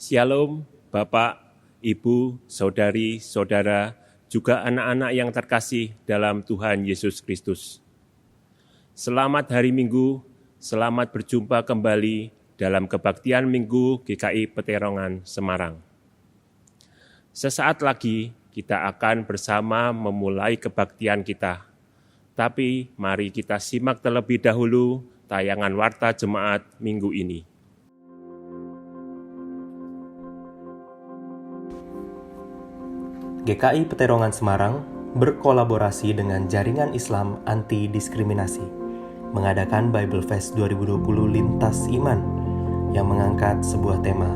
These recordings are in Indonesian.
Shalom, Bapak, Ibu, Saudari, Saudara, juga anak-anak yang terkasih dalam Tuhan Yesus Kristus. Selamat hari Minggu, selamat berjumpa kembali dalam kebaktian Minggu GKI Peterongan Semarang. Sesaat lagi kita akan bersama memulai kebaktian kita. Tapi mari kita simak terlebih dahulu tayangan Warta Jemaat minggu ini. GKI Peterongan Semarang berkolaborasi dengan Jaringan Islam Anti Diskriminasi mengadakan Bible Fest 2020 Lintas Iman yang mengangkat sebuah tema,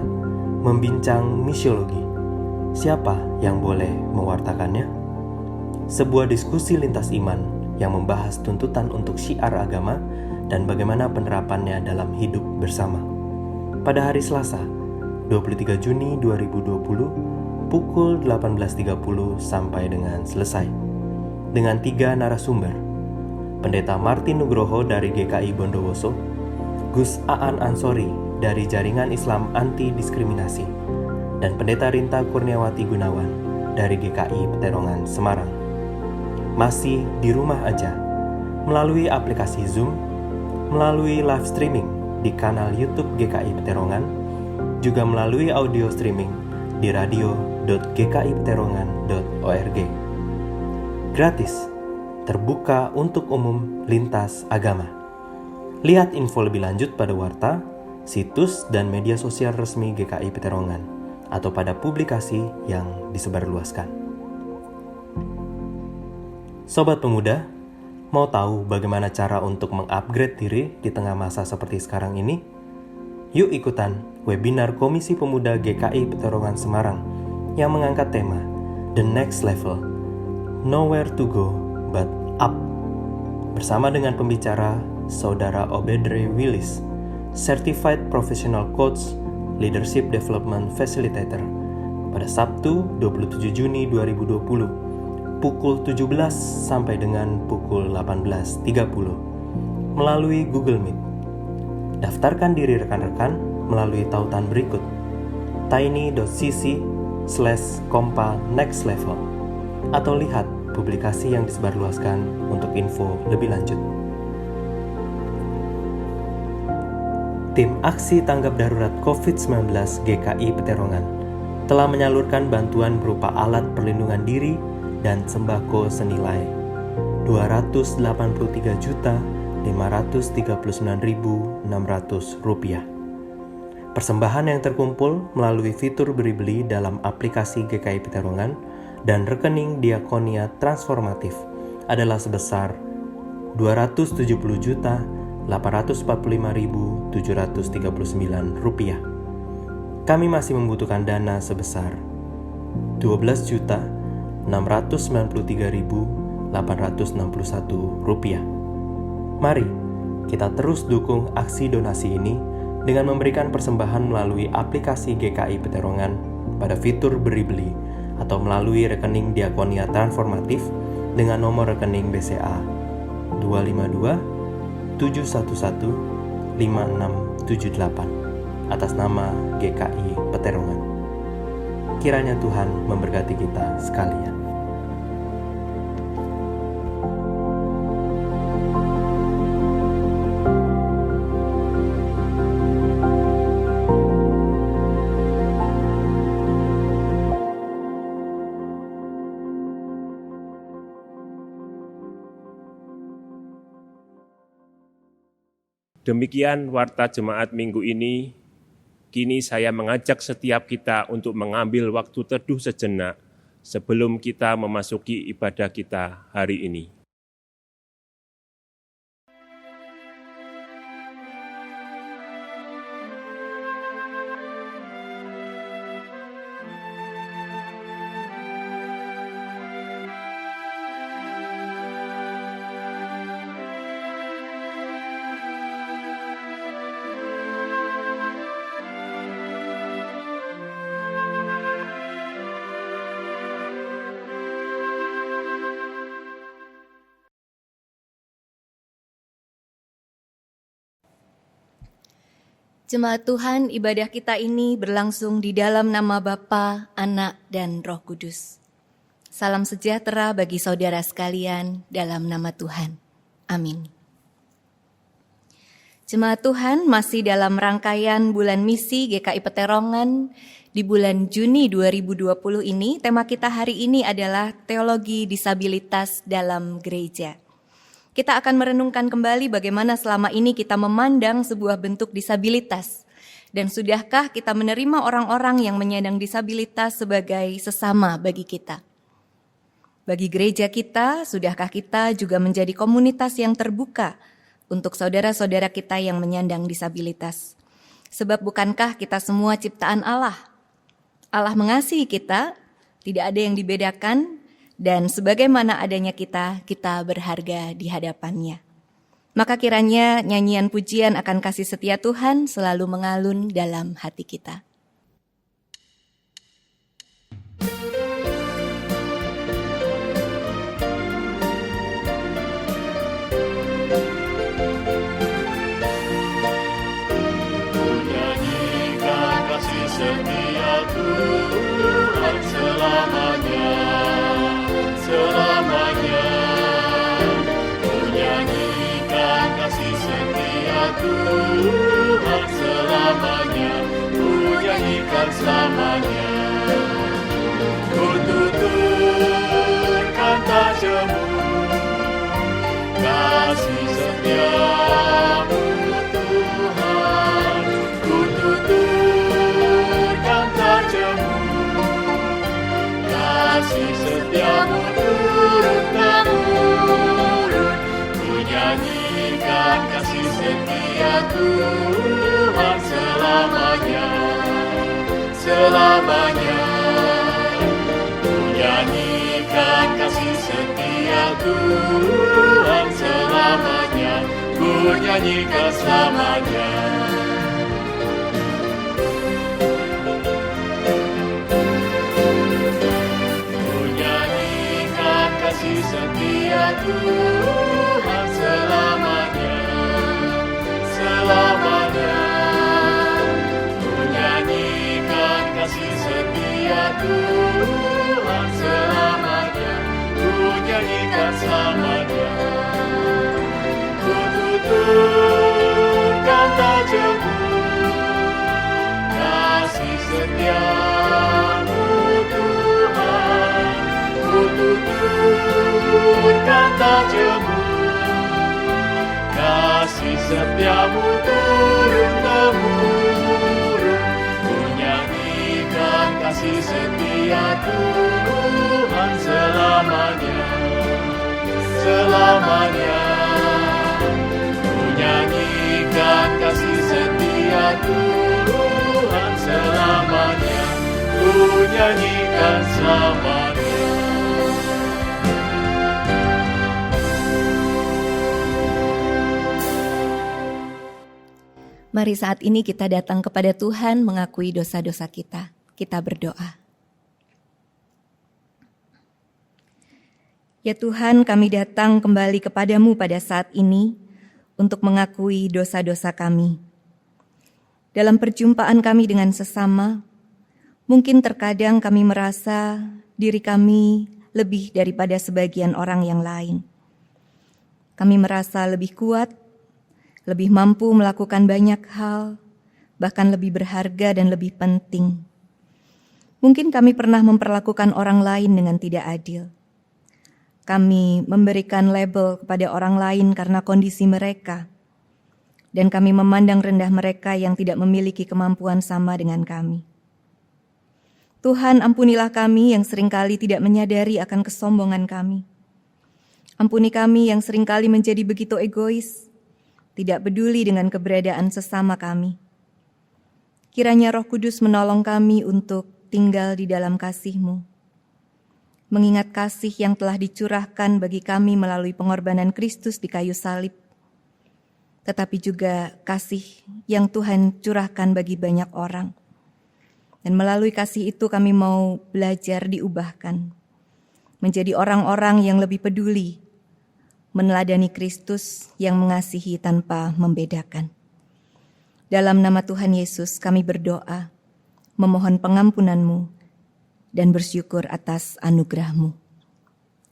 membincang misiologi. Siapa yang boleh mewartakannya? Sebuah diskusi lintas iman yang membahas tuntutan untuk syiar agama dan bagaimana penerapannya dalam hidup bersama. Pada hari Selasa, 23 Juni 2020, pukul 18.30 sampai dengan selesai. Dengan 3 narasumber, Pendeta Martin Nugroho dari GKI Bondowoso, Gus Aan Ansori dari Jaringan Islam Anti Diskriminasi, dan Pendeta Rinta Kurniawati Gunawan dari GKI Peterongan Semarang. Masih di rumah aja, melalui aplikasi Zoom, melalui live streaming di kanal YouTube GKI Peterongan, juga melalui audio streaming di radio.gkipeterongan.org. Gratis, terbuka untuk umum lintas agama. Lihat info lebih lanjut pada warta, situs dan media sosial resmi GKI Peterongan atau pada publikasi yang disebarluaskan. Sobat pemuda, mau tahu bagaimana cara untuk mengupgrade diri di tengah masa seperti sekarang ini? Yuk ikutan webinar Komisi Pemuda GKI Peterongan Semarang yang mengangkat tema The Next Level, Nowhere to Go But Up, bersama dengan pembicara Saudara Obedre Willis, Certified Professional Coach, Leadership Development Facilitator, pada Sabtu 27 Juni 2020, pukul 17 sampai dengan pukul 18.30, melalui Google Meet. Daftarkan diri rekan-rekan melalui tautan berikut: tiny.cc/kompa next level, atau lihat publikasi yang disebarluaskan untuk info lebih lanjut. Tim Aksi Tanggap Darurat COVID-19 GKI Peterongan telah menyalurkan bantuan berupa alat perlindungan diri dan sembako senilai Rp283.539.600. Persembahan yang terkumpul melalui fitur beri-beli dalam aplikasi GKI Peterongan dan rekening Diakonia Transformatif adalah sebesar Rp270.845.739. Kami masih membutuhkan dana sebesar Rp12.693.861. Mari kita terus dukung aksi donasi ini dengan memberikan persembahan melalui aplikasi GKI Peterongan pada fitur beri-beli atau melalui rekening Diakonia Transformatif dengan nomor rekening BCA 252-711-5678 atas nama GKI Peterongan. Kiranya Tuhan memberkati kita sekalian. Demikian Warta Jemaat minggu ini. Kini saya mengajak setiap kita untuk mengambil waktu teduh sejenak sebelum kita memasuki ibadah kita hari ini. Jemaat Tuhan, ibadah kita ini berlangsung di dalam nama Bapa, Anak, dan Roh Kudus. Salam sejahtera bagi saudara sekalian dalam nama Tuhan. Amin. Jemaat Tuhan, masih dalam rangkaian bulan misi GKI Peterongan di bulan Juni 2020 ini, tema kita hari ini adalah teologi disabilitas dalam gereja. Kita akan merenungkan kembali bagaimana selama ini kita memandang sebuah bentuk disabilitas, dan sudahkah kita menerima orang-orang yang menyandang disabilitas sebagai sesama bagi kita. Bagi gereja kita, sudahkah kita juga menjadi komunitas yang terbuka untuk saudara-saudara kita yang menyandang disabilitas? Sebab bukankah kita semua ciptaan Allah? Allah mengasihi kita, tidak ada yang dibedakan, dan sebagaimana adanya kita berharga di hadapannya. Maka kiranya nyanyian pujian akan kasih setia Tuhan selalu mengalun dalam hati kita. Nyanyikan kasih setia Tuhan selamanya. Selamanya, ku nyanyikan kasih setia Tuhan selamanya, ku nyanyikan selamanya. Ku tuturkan tak jemu kasih setiamu Tuhan, ku tuturkan tak jemu kasih setiamu turun-temurun, ku nyanyikan kasih setia Tuhan selamanya, selamanya. Ku nyanyikan kasih setia Tuhan selamanya, ku nyanyikan selamanya. Kasih setia Tuhan selamanya, selamanya. Ku nyanyikan kasih setia Tuhan selamanya, ku nyanyikan selamanya. Ku tuturkan tak jemu kasih setiamu Tuhan, ku tuturkan tak jemu kasih setiamu turun-temurun, ku nyanyikan kasih setia Tuhan selamanya, selamanya. Ku nyanyikan kasih setia Tuhan selamanya, ku nyanyikan selamanya. Mari saat ini kita datang kepada Tuhan mengakui dosa-dosa kita. Kita berdoa. Ya Tuhan, kami datang kembali kepadamu pada saat ini untuk mengakui dosa-dosa kami. Dalam perjumpaan kami dengan sesama, mungkin terkadang kami merasa diri kami lebih daripada sebagian orang yang lain. Kami merasa lebih kuat, lebih mampu melakukan banyak hal, bahkan lebih berharga dan lebih penting. Mungkin kami pernah memperlakukan orang lain dengan tidak adil. Kami memberikan label kepada orang lain karena kondisi mereka, dan kami memandang rendah mereka yang tidak memiliki kemampuan sama dengan kami. Tuhan, ampunilah kami yang seringkali tidak menyadari akan kesombongan kami. Ampuni kami yang seringkali menjadi begitu egois, tidak peduli dengan keberadaan sesama kami. Kiranya Roh Kudus menolong kami untuk tinggal di dalam kasih-Mu, mengingat kasih yang telah dicurahkan bagi kami melalui pengorbanan Kristus di kayu salib, tetapi juga kasih yang Tuhan curahkan bagi banyak orang. Dan melalui kasih itu kami mau belajar diubahkan, menjadi orang-orang yang lebih peduli, meneladani Kristus yang mengasihi tanpa membedakan. Dalam nama Tuhan Yesus kami berdoa, memohon pengampunan-Mu, dan bersyukur atas anugerah-Mu.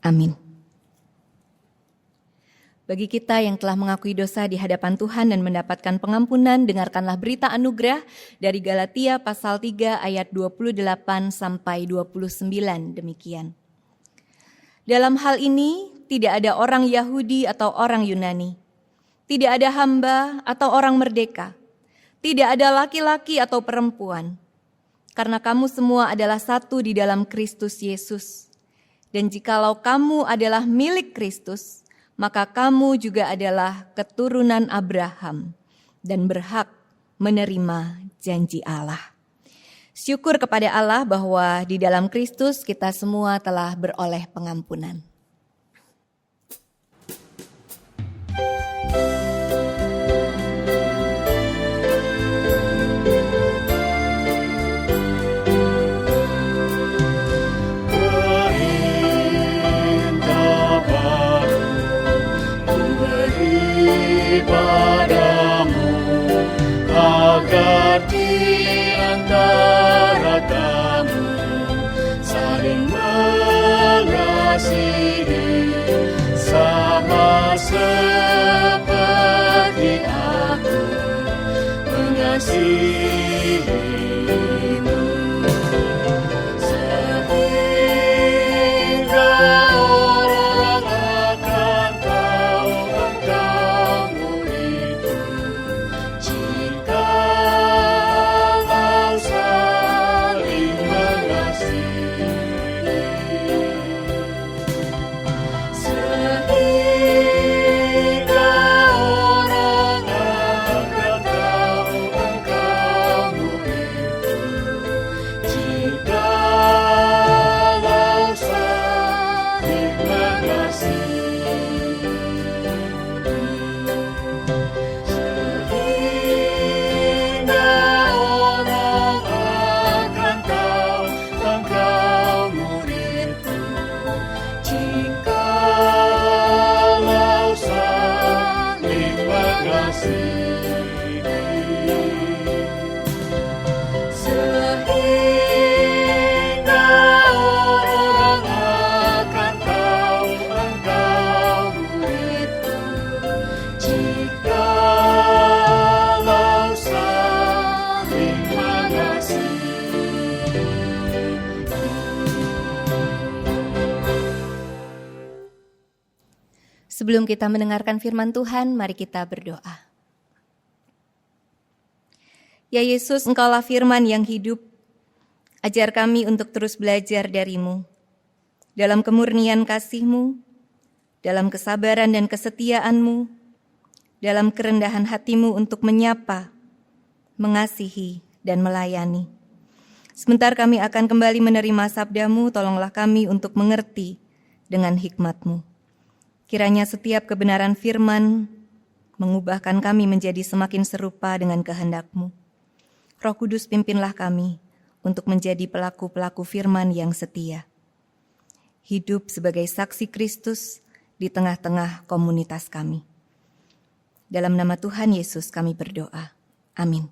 Amin. Bagi kita yang telah mengakui dosa di hadapan Tuhan dan mendapatkan pengampunan, dengarkanlah berita anugerah dari Galatia pasal 3 ayat 28 sampai 29 demikian. Dalam hal ini tidak ada orang Yahudi atau orang Yunani, tidak ada hamba atau orang merdeka, tidak ada laki-laki atau perempuan, karena kamu semua adalah satu di dalam Kristus Yesus. Dan jikalau kamu adalah milik Kristus, maka kamu juga adalah keturunan Abraham dan berhak menerima janji Allah. Syukur kepada Allah bahwa di dalam Kristus kita semua telah beroleh pengampunan. Padamu agar di antara kamu saling mengasihi sama seperti aku mengasihimu, sehingga orang akan tahu engkau muridku jikalau saling mengasihi, sehingga orang akan tahu engkau muridku jikalau saling mengasihi, sehingga orang akan tahu engkau muridku jikalau saling mengasihi, sehingga orang akan tahu engkau muridku jikalau saling mengasihi. Sebelum kita mendengarkan firman Tuhan, mari kita berdoa. Ya Yesus, Engkaulah firman yang hidup. Ajar kami untuk terus belajar dari-Mu. Dalam kemurnian kasih-Mu, dalam kesabaran dan kesetiaan-Mu, dalam kerendahan hati-Mu untuk menyapa, mengasihi, dan melayani. Sebentar kami akan kembali menerima sabda-Mu, tolonglah kami untuk mengerti dengan hikmat-Mu. Kiranya setiap kebenaran firman mengubahkan kami menjadi semakin serupa dengan kehendak-Mu. Roh Kudus, pimpinlah kami untuk menjadi pelaku-pelaku firman yang setia. Hidup sebagai saksi Kristus di tengah-tengah komunitas kami. Dalam nama Tuhan Yesus kami berdoa. Amin.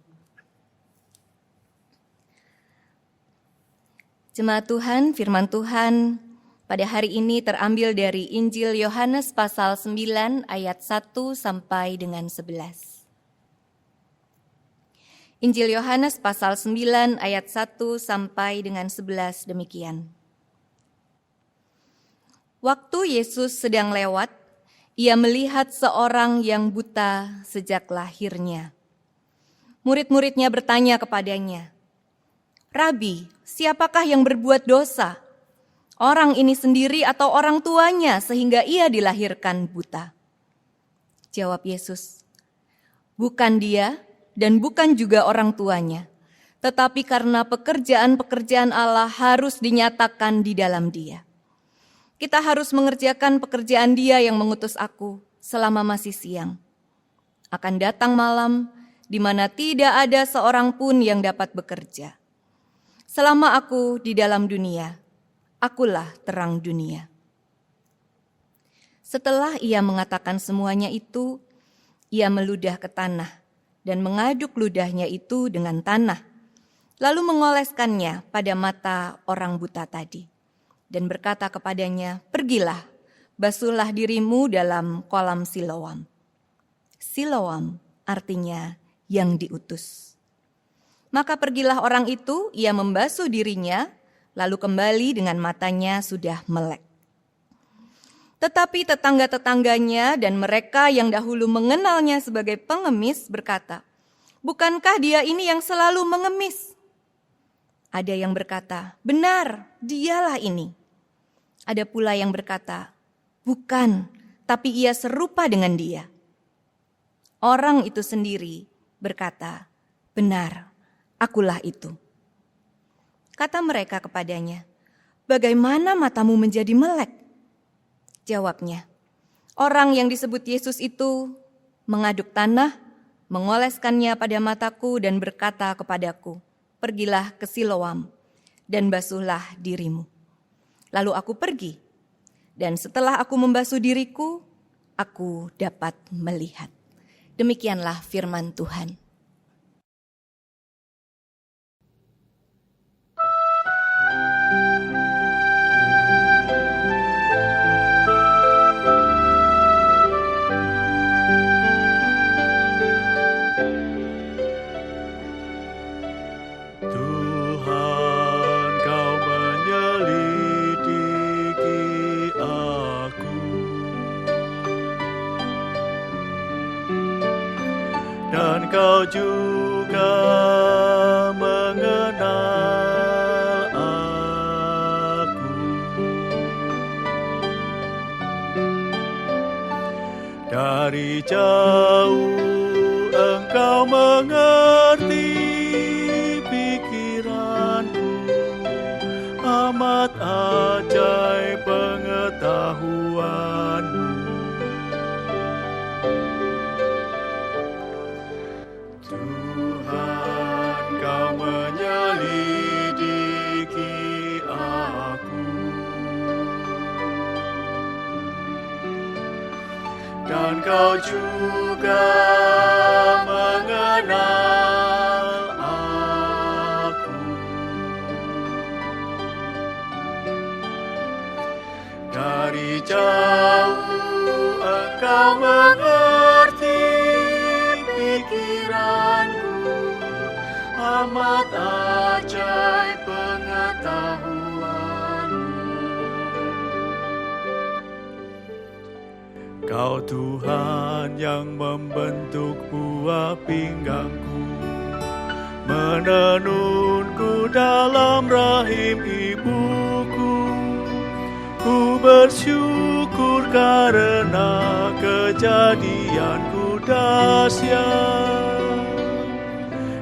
Jemaat Tuhan, firman Tuhan pada hari ini terambil dari Injil Yohanes pasal 9 ayat 1 sampai dengan 11. Injil Yohanes pasal 9 ayat 1 sampai dengan 11 demikian. Waktu Yesus sedang lewat, ia melihat seorang yang buta sejak lahirnya. Murid-muridnya bertanya kepadanya, "Rabi, siapakah yang berbuat dosa? Orang ini sendiri atau orang tuanya sehingga ia dilahirkan buta?" Jawab Yesus, "Bukan dia dan bukan juga orang tuanya, tetapi karena pekerjaan-pekerjaan Allah harus dinyatakan di dalam dia. Kita harus mengerjakan pekerjaan Dia yang mengutus aku selama masih siang. Akan datang malam di mana tidak ada seorang pun yang dapat bekerja. Selama aku di dalam dunia, akulah terang dunia." Setelah ia mengatakan semuanya itu, ia meludah ke tanah dan mengaduk ludahnya itu dengan tanah, lalu mengoleskannya pada mata orang buta tadi, dan berkata kepadanya, "Pergilah, basuhlah dirimu dalam kolam Siloam." Siloam artinya yang diutus. Maka pergilah orang itu, ia membasuh dirinya, lalu kembali dengan matanya sudah melek. Tetapi tetangga-tetangganya dan mereka yang dahulu mengenalnya sebagai pengemis berkata, "Bukankah dia ini yang selalu mengemis?" Ada yang berkata, "Benar, dialah ini." Ada pula yang berkata, "Bukan, tapi ia serupa dengan dia." Orang itu sendiri berkata, "Benar, akulah itu." Kata mereka kepadanya, "Bagaimana matamu menjadi melek?" Jawabnya, "Orang yang disebut Yesus itu mengaduk tanah, mengoleskannya pada mataku dan berkata kepadaku, 'Pergilah ke Siloam dan basuhlah dirimu.' Lalu aku pergi, dan setelah aku membasuh diriku, aku dapat melihat." Demikianlah firman Tuhan. Tuhan, Kau menyelidiki aku, dan Kau juga mengenal aku. Dari jauh Engkau mengerti pikiranku, amat ajaib pengetahuan-Mu. Tuhan, Kau menyelidiki aku, dan Kau juga mengenal aku. Dari jauh Engkau mengerti pikiranku, amat ajaib pengetahuan-Mu. Kau Tuhan yang membentuk buah pinggangku, menenunku dalam rahim ibuku. Ku bersyukur karena kejadianku dahsyat,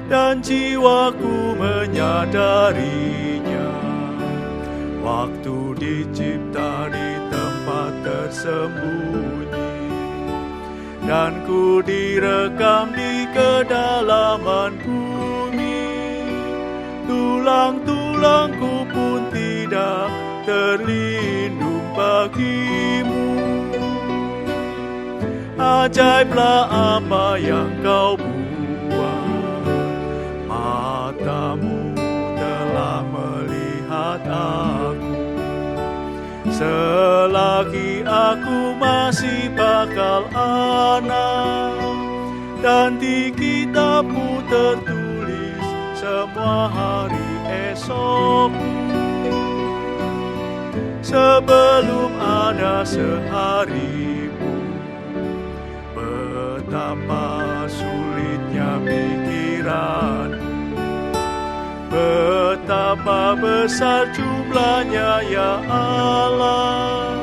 dan jiwaku menyadarinya waktu dicipta di tempat tersembunyi, dan ku direkam di kedalaman bumi. Tulang-tulangku pun tidak terlindung bagimu. Ajaiblah apa yang Kau buat, matamu telah melihat aku. Selagi aku masih bakal anak, dan di kitabmu tertulis semua hari esokku. Sebelum ada seharimu, betapa sulitnya pikiranku, betapa besar jumlahnya ya Allah.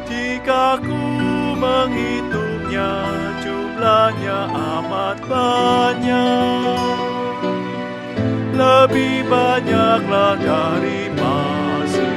Jika ku menghitungnya, jumlahnya amat banyak, lebih banyaklah dari masih.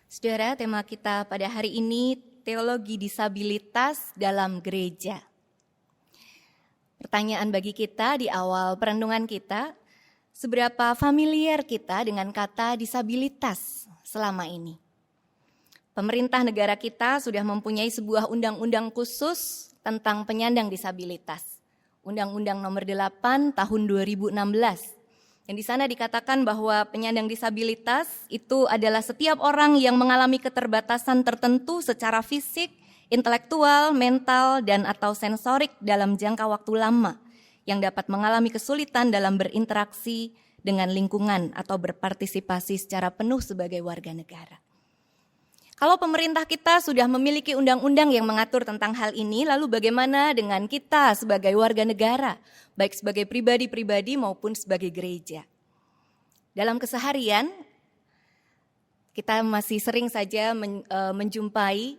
Saudara, tema kita pada hari ini teologi disabilitas dalam gereja. Pertanyaan bagi kita di awal perenungan kita, seberapa familiar kita dengan kata disabilitas selama ini? Pemerintah negara kita sudah mempunyai sebuah undang-undang khusus tentang penyandang disabilitas. Undang-Undang Nomor 8 Tahun 2016. Yang di sana dikatakan bahwa penyandang disabilitas itu adalah setiap orang yang mengalami keterbatasan tertentu secara fisik, intelektual, mental, dan atau sensorik dalam jangka waktu lama yang dapat mengalami kesulitan dalam berinteraksi dengan lingkungan atau berpartisipasi secara penuh sebagai warga negara. Kalau pemerintah kita sudah memiliki undang-undang yang mengatur tentang hal ini, lalu bagaimana dengan kita sebagai warga negara, baik sebagai pribadi-pribadi maupun sebagai gereja? Dalam keseharian, kita masih sering saja menjumpai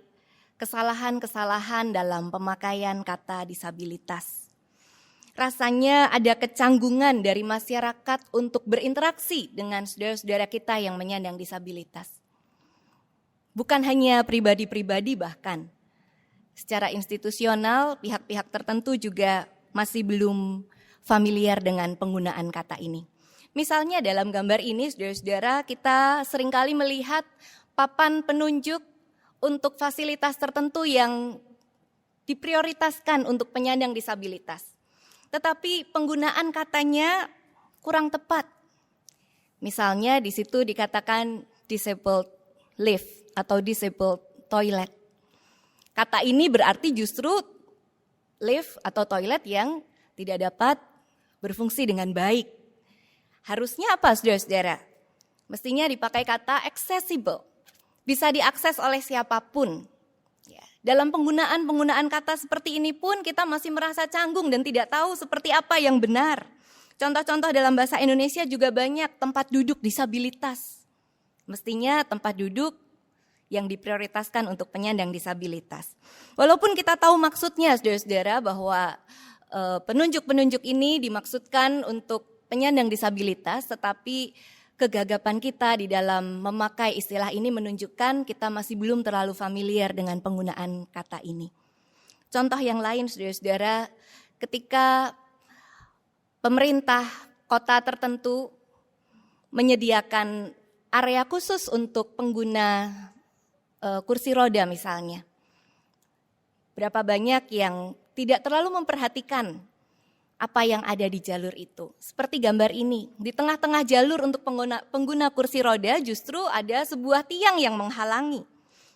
kesalahan-kesalahan dalam pemakaian kata disabilitas. Rasanya ada kecanggungan dari masyarakat untuk berinteraksi dengan saudara-saudara kita yang menyandang disabilitas. Bukan hanya pribadi-pribadi, bahkan secara institusional pihak-pihak tertentu juga masih belum familiar dengan penggunaan kata ini. Misalnya dalam gambar ini, saudara-saudara, kita seringkali melihat papan penunjuk untuk fasilitas tertentu yang diprioritaskan untuk penyandang disabilitas. Tetapi penggunaan katanya kurang tepat. Misalnya di situ dikatakan disabled lift atau disabled toilet. Kata ini berarti justru lift atau toilet yang tidak dapat berfungsi dengan baik. Harusnya apa, saudara-saudara? Mestinya dipakai kata accessible. Bisa diakses oleh siapapun. Ya. Dalam penggunaan kata seperti ini pun kita masih merasa canggung dan tidak tahu seperti apa yang benar. Contoh-contoh dalam bahasa Indonesia juga banyak, tempat duduk disabilitas. Mestinya tempat duduk yang diprioritaskan untuk penyandang disabilitas. Walaupun kita tahu maksudnya, saudara-saudara, bahwa penunjuk-penunjuk ini dimaksudkan untuk penyandang disabilitas, tetapi kegagapan kita di dalam memakai istilah ini menunjukkan kita masih belum terlalu familiar dengan penggunaan kata ini. Contoh yang lain, saudara-saudara, ketika pemerintah kota tertentu menyediakan area khusus untuk pengguna kursi roda misalnya. Berapa banyak yang tidak terlalu memperhatikan apa yang ada di jalur itu. Seperti gambar ini, di tengah-tengah jalur untuk pengguna kursi roda justru ada sebuah tiang yang menghalangi.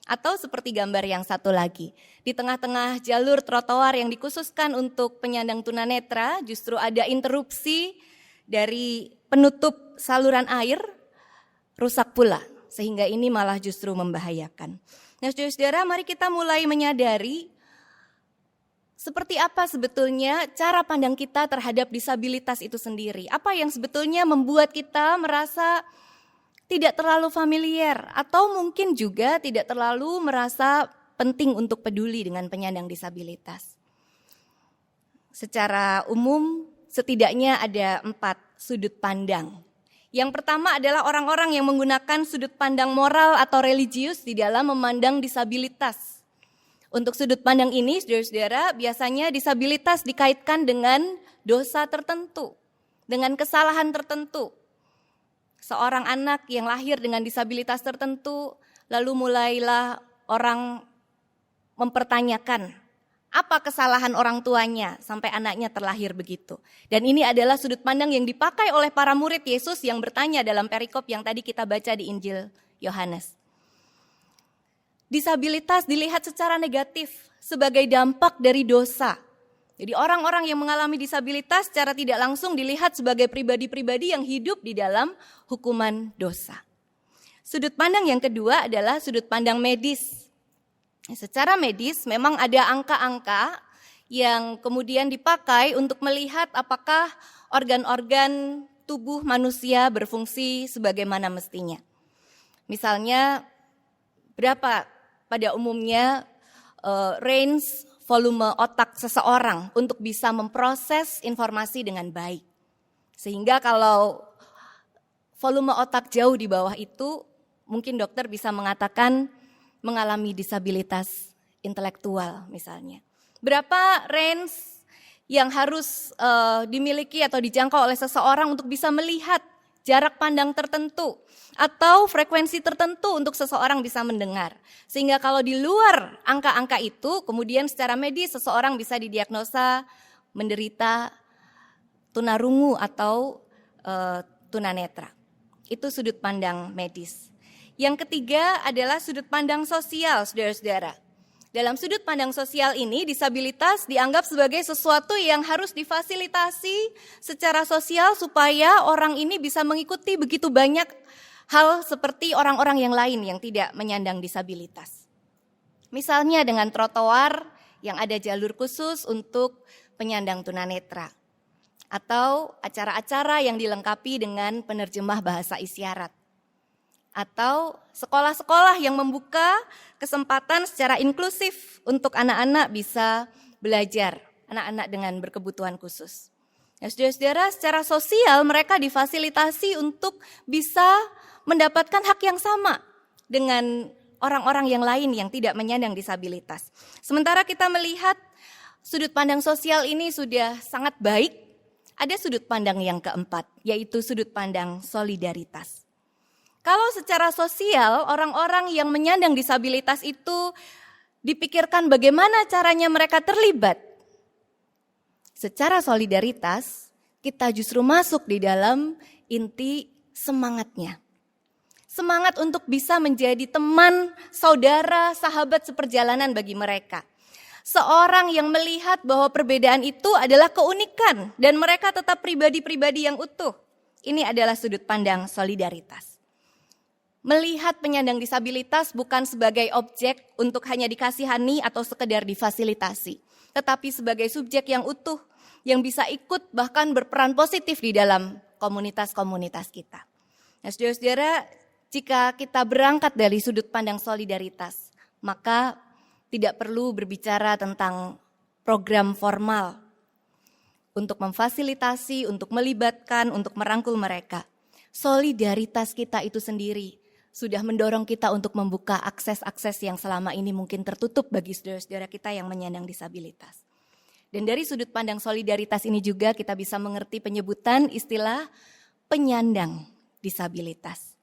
Atau seperti gambar yang satu lagi, di tengah-tengah jalur trotoar yang dikhususkan untuk penyandang tunanetra justru ada interupsi dari penutup saluran air, rusak pula. Sehingga ini malah justru membahayakan. Nah, saudara-saudara, mari kita mulai menyadari seperti apa sebetulnya cara pandang kita terhadap disabilitas itu sendiri. Apa yang sebetulnya membuat kita merasa tidak terlalu familiar atau mungkin juga tidak terlalu merasa penting untuk peduli dengan penyandang disabilitas. Secara umum, setidaknya ada 4 sudut pandang. Yang pertama adalah orang-orang yang menggunakan sudut pandang moral atau religius di dalam memandang disabilitas. Untuk sudut pandang ini, saudara-saudara, biasanya disabilitas dikaitkan dengan dosa tertentu, dengan kesalahan tertentu. Seorang anak yang lahir dengan disabilitas tertentu, lalu mulailah orang mempertanyakan apa kesalahan orang tuanya sampai anaknya terlahir begitu. Dan ini adalah sudut pandang yang dipakai oleh para murid Yesus yang bertanya dalam perikop yang tadi kita baca di Injil Yohanes. Disabilitas dilihat secara negatif sebagai dampak dari dosa. Jadi orang-orang yang mengalami disabilitas secara tidak langsung dilihat sebagai pribadi-pribadi yang hidup di dalam hukuman dosa. Sudut pandang yang kedua adalah sudut pandang medis. Secara medis memang ada angka-angka yang kemudian dipakai untuk melihat apakah organ-organ tubuh manusia berfungsi sebagaimana mestinya. Misalnya berapa pada umumnya range volume otak seseorang untuk bisa memproses informasi dengan baik. Sehingga kalau volume otak jauh di bawah itu mungkin dokter bisa mengatakan mengalami disabilitas intelektual misalnya. Berapa range yang harus dimiliki atau dijangkau oleh seseorang untuk bisa melihat jarak pandang tertentu atau frekuensi tertentu untuk seseorang bisa mendengar. Sehingga kalau di luar angka-angka itu, kemudian secara medis seseorang bisa didiagnosa menderita tunarungu atau tunanetra. Itu sudut pandang medis. Yang ketiga adalah sudut pandang sosial, saudara-saudara. Dalam sudut pandang sosial ini, disabilitas dianggap sebagai sesuatu yang harus difasilitasi secara sosial supaya orang ini bisa mengikuti begitu banyak hal seperti orang-orang yang lain yang tidak menyandang disabilitas. Misalnya dengan trotoar yang ada jalur khusus untuk penyandang tunanetra. Atau acara-acara yang dilengkapi dengan penerjemah bahasa isyarat. Atau sekolah-sekolah yang membuka kesempatan secara inklusif untuk anak-anak bisa belajar, anak-anak dengan berkebutuhan khusus. Ya, saudara-saudara, secara sosial mereka difasilitasi untuk bisa mendapatkan hak yang sama dengan orang-orang yang lain yang tidak menyandang disabilitas. Sementara kita melihat sudut pandang sosial ini sudah sangat baik, ada sudut pandang yang keempat, yaitu sudut pandang solidaritas. Kalau secara sosial, orang-orang yang menyandang disabilitas itu dipikirkan bagaimana caranya mereka terlibat. Secara solidaritas, kita justru masuk di dalam inti semangatnya. Semangat untuk bisa menjadi teman, saudara, sahabat seperjalanan bagi mereka. Seorang yang melihat bahwa perbedaan itu adalah keunikan dan mereka tetap pribadi-pribadi yang utuh. Ini adalah sudut pandang solidaritas. Melihat penyandang disabilitas bukan sebagai objek untuk hanya dikasihani atau sekedar difasilitasi, tetapi sebagai subjek yang utuh, yang bisa ikut bahkan berperan positif di dalam komunitas-komunitas kita. Nah, saudara-saudara, jika kita berangkat dari sudut pandang solidaritas, maka tidak perlu berbicara tentang program formal untuk memfasilitasi, untuk melibatkan, untuk merangkul mereka. Solidaritas kita itu sendiri sudah mendorong kita untuk membuka akses-akses yang selama ini mungkin tertutup bagi saudara-saudara kita yang menyandang disabilitas. Dan dari sudut pandang solidaritas ini juga kita bisa mengerti penyebutan istilah penyandang disabilitas.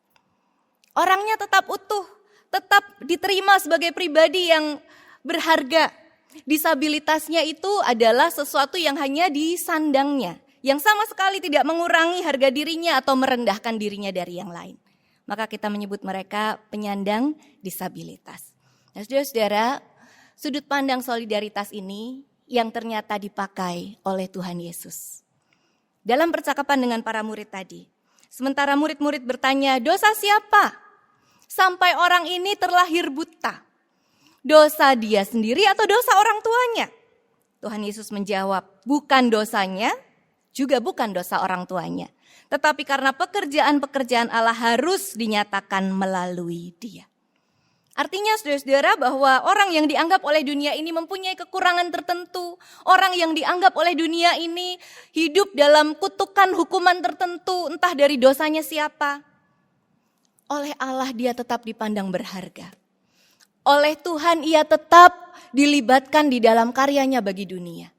Orangnya tetap utuh, tetap diterima sebagai pribadi yang berharga. Disabilitasnya itu adalah sesuatu yang hanya disandangnya, yang sama sekali tidak mengurangi harga dirinya atau merendahkan dirinya dari yang lain. Maka kita menyebut mereka penyandang disabilitas. Nah, saudara-saudara, sudut pandang solidaritas ini yang ternyata dipakai oleh Tuhan Yesus. Dalam percakapan dengan para murid tadi, sementara murid-murid bertanya, dosa siapa? Sampai orang ini terlahir buta. Dosa dia sendiri atau dosa orang tuanya? Tuhan Yesus menjawab, bukan dosanya, juga bukan dosa orang tuanya. Tetapi karena pekerjaan-pekerjaan Allah harus dinyatakan melalui dia. Artinya saudara-saudara bahwa orang yang dianggap oleh dunia ini mempunyai kekurangan tertentu. Orang yang dianggap oleh dunia ini hidup dalam kutukan hukuman tertentu, entah dari dosanya siapa. Oleh Allah dia tetap dipandang berharga. Oleh Tuhan ia tetap dilibatkan di dalam karyanya bagi dunia.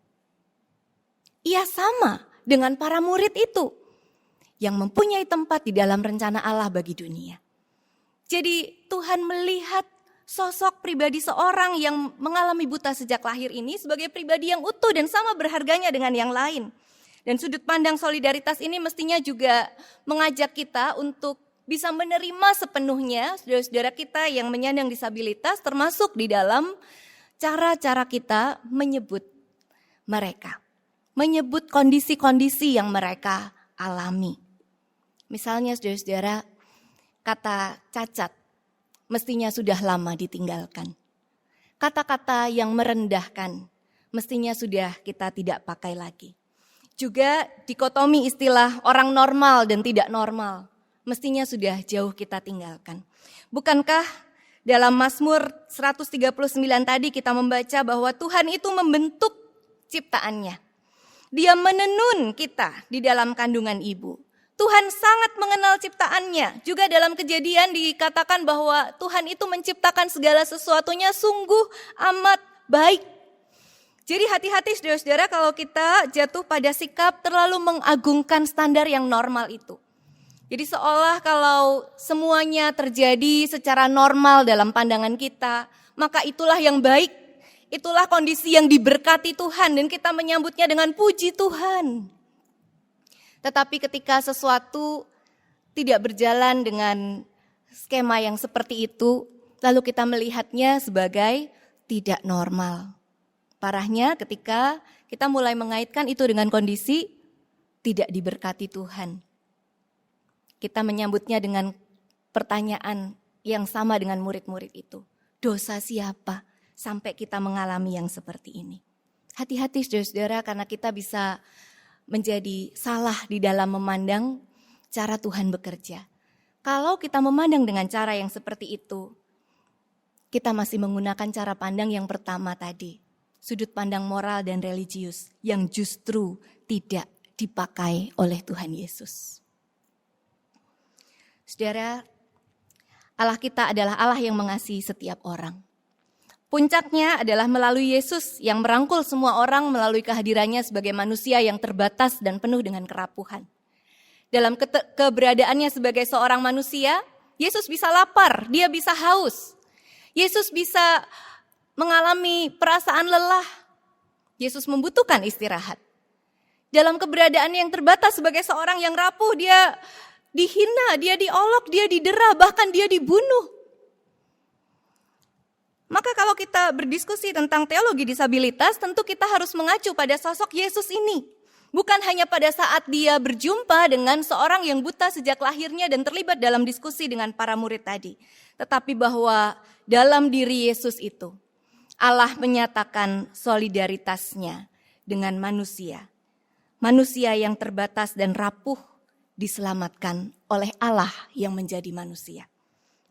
Ia sama dengan para murid itu yang mempunyai tempat di dalam rencana Allah bagi dunia. Jadi Tuhan melihat sosok pribadi seorang yang mengalami buta sejak lahir ini sebagai pribadi yang utuh dan sama berharganya dengan yang lain. Dan sudut pandang solidaritas ini mestinya juga mengajak kita untuk bisa menerima sepenuhnya saudara-saudara kita yang menyandang disabilitas, termasuk di dalam cara-cara kita menyebut mereka. Menyebut kondisi-kondisi yang mereka alami. Misalnya saudara-saudara, kata cacat mestinya sudah lama ditinggalkan. Kata-kata yang merendahkan mestinya sudah kita tidak pakai lagi. Juga dikotomi istilah orang normal dan tidak normal mestinya sudah jauh kita tinggalkan. Bukankah dalam Mazmur 139 tadi kita membaca bahwa Tuhan itu membentuk ciptaannya. Dia menenun kita di dalam kandungan ibu. Tuhan sangat mengenal ciptaannya. Juga dalam Kejadian dikatakan bahwa Tuhan itu menciptakan segala sesuatunya sungguh amat baik. Jadi hati-hati saudara-saudara kalau kita jatuh pada sikap terlalu mengagungkan standar yang normal itu. Jadi seolah kalau semuanya terjadi secara normal dalam pandangan kita, maka itulah yang baik. Itulah kondisi yang diberkati Tuhan dan kita menyambutnya dengan puji Tuhan. Tetapi ketika sesuatu tidak berjalan dengan skema yang seperti itu, lalu kita melihatnya sebagai tidak normal. Parahnya ketika kita mulai mengaitkan itu dengan kondisi tidak diberkati Tuhan. Kita menyambutnya dengan pertanyaan yang sama dengan murid-murid itu. Dosa siapa sampai kita mengalami yang seperti ini? Hati-hati saudara-saudara karena kita bisa menjadi salah di dalam memandang cara Tuhan bekerja. Kalau kita memandang dengan cara yang seperti itu, kita masih menggunakan cara pandang yang pertama tadi. Sudut pandang moral dan religius yang justru tidak dipakai oleh Tuhan Yesus. Saudara, Allah kita adalah Allah yang mengasihi setiap orang. Puncaknya adalah melalui Yesus yang merangkul semua orang melalui kehadirannya sebagai manusia yang terbatas dan penuh dengan kerapuhan. Dalam keberadaannya sebagai seorang manusia, Yesus bisa lapar, dia bisa haus. Yesus bisa mengalami perasaan lelah. Yesus membutuhkan istirahat. Dalam keberadaan yang terbatas sebagai seorang yang rapuh, dia dihina, dia diolok, dia didera, bahkan dia dibunuh. Maka kalau kita berdiskusi tentang teologi disabilitas, tentu kita harus mengacu pada sosok Yesus ini. Bukan hanya pada saat dia berjumpa dengan seorang yang buta sejak lahirnya dan terlibat dalam diskusi dengan para murid tadi. Tetapi bahwa dalam diri Yesus itu, Allah menyatakan solidaritasnya dengan manusia. Manusia yang terbatas dan rapuh diselamatkan oleh Allah yang menjadi manusia.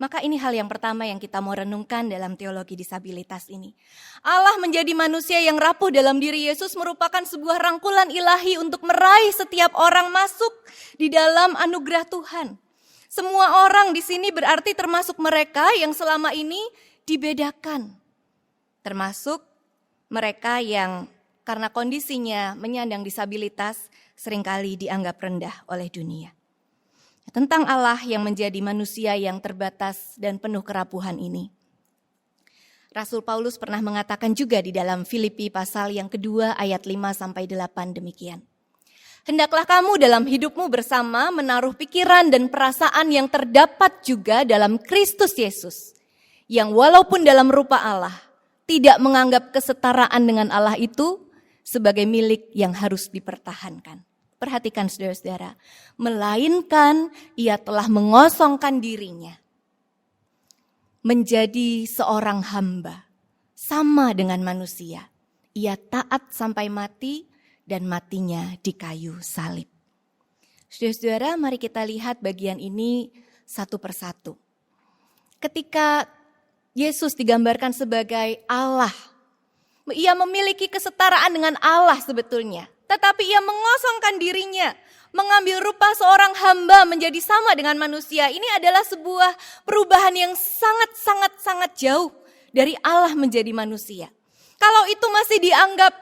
Maka ini hal yang pertama yang kita mau renungkan dalam teologi disabilitas ini. Allah menjadi manusia yang rapuh dalam diri Yesus merupakan sebuah rangkulan ilahi untuk meraih setiap orang masuk di dalam anugerah Tuhan. Semua orang di sini berarti termasuk mereka yang selama ini dibedakan. Termasuk mereka yang karena kondisinya menyandang disabilitas seringkali dianggap rendah oleh dunia. Tentang Allah yang menjadi manusia yang terbatas dan penuh kerapuhan ini. Rasul Paulus pernah mengatakan juga di dalam Filipi pasal yang kedua ayat 5-8 demikian. Hendaklah kamu dalam hidupmu bersama menaruh pikiran dan perasaan yang terdapat juga dalam Kristus Yesus. Yang walaupun dalam rupa Allah, tidak menganggap kesetaraan dengan Allah itu sebagai milik yang harus dipertahankan. Perhatikan saudara-saudara, melainkan ia telah mengosongkan dirinya. Menjadi seorang hamba, sama dengan manusia. Ia taat sampai mati dan matinya di kayu salib. Saudara-saudara, mari kita lihat bagian ini satu persatu. Ketika Yesus digambarkan sebagai Allah, ia memiliki kesetaraan dengan Allah sebetulnya. Tetapi ia mengosongkan dirinya, mengambil rupa seorang hamba menjadi sama dengan manusia. Ini adalah sebuah perubahan yang sangat jauh dari Allah menjadi manusia. Kalau itu masih dianggap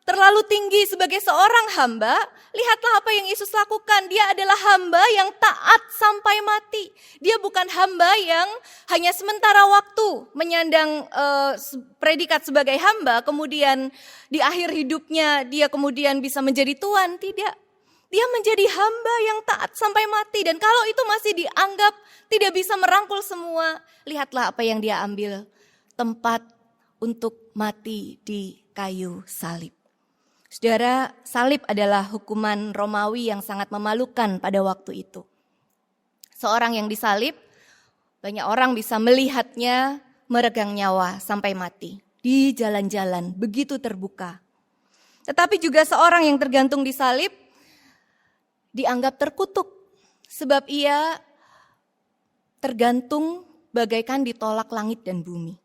terlalu tinggi sebagai seorang hamba, lihatlah apa yang Yesus lakukan. Dia adalah hamba yang taat sampai mati. Dia bukan hamba yang hanya sementara waktu menyandang predikat sebagai hamba, kemudian di akhir hidupnya dia kemudian bisa menjadi tuan. Tidak. Dia menjadi hamba yang taat sampai mati. Dan kalau itu masih dianggap tidak bisa merangkul semua, lihatlah apa yang dia ambil. Tempat untuk mati di kayu salib. Saudara, salib adalah hukuman Romawi yang sangat memalukan pada waktu itu. Seorang yang disalib, banyak orang bisa melihatnya meregang nyawa sampai mati. Di jalan-jalan, begitu terbuka. Tetapi juga seorang yang tergantung di salib, dianggap terkutuk. Sebab ia tergantung bagaikan ditolak langit dan bumi.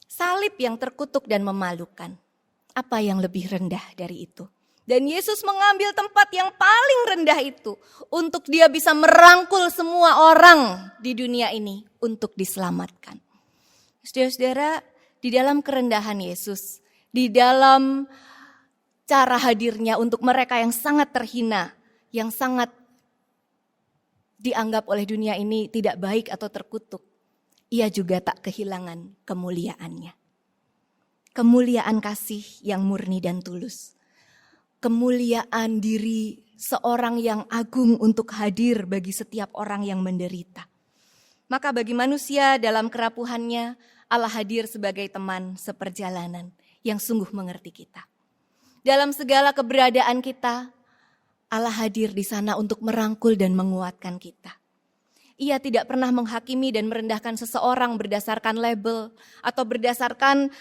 Salib yang terkutuk dan memalukan. Apa yang lebih rendah dari itu? Dan Yesus mengambil tempat yang paling rendah itu untuk dia bisa merangkul semua orang di dunia ini untuk diselamatkan. Saudara-saudara, di dalam kerendahan Yesus, di dalam cara hadirnya untuk mereka yang sangat terhina, yang sangat dianggap oleh dunia ini tidak baik atau terkutuk, ia juga tak kehilangan kemuliaannya. Kemuliaan kasih yang murni dan tulus. Kemuliaan diri seorang yang agung untuk hadir bagi setiap orang yang menderita. Maka bagi manusia dalam kerapuhannya, Allah hadir sebagai teman seperjalanan yang sungguh mengerti kita. Dalam segala keberadaan kita, Allah hadir di sana untuk merangkul dan menguatkan kita. Ia tidak pernah menghakimi dan merendahkan seseorang berdasarkan label atau berdasarkan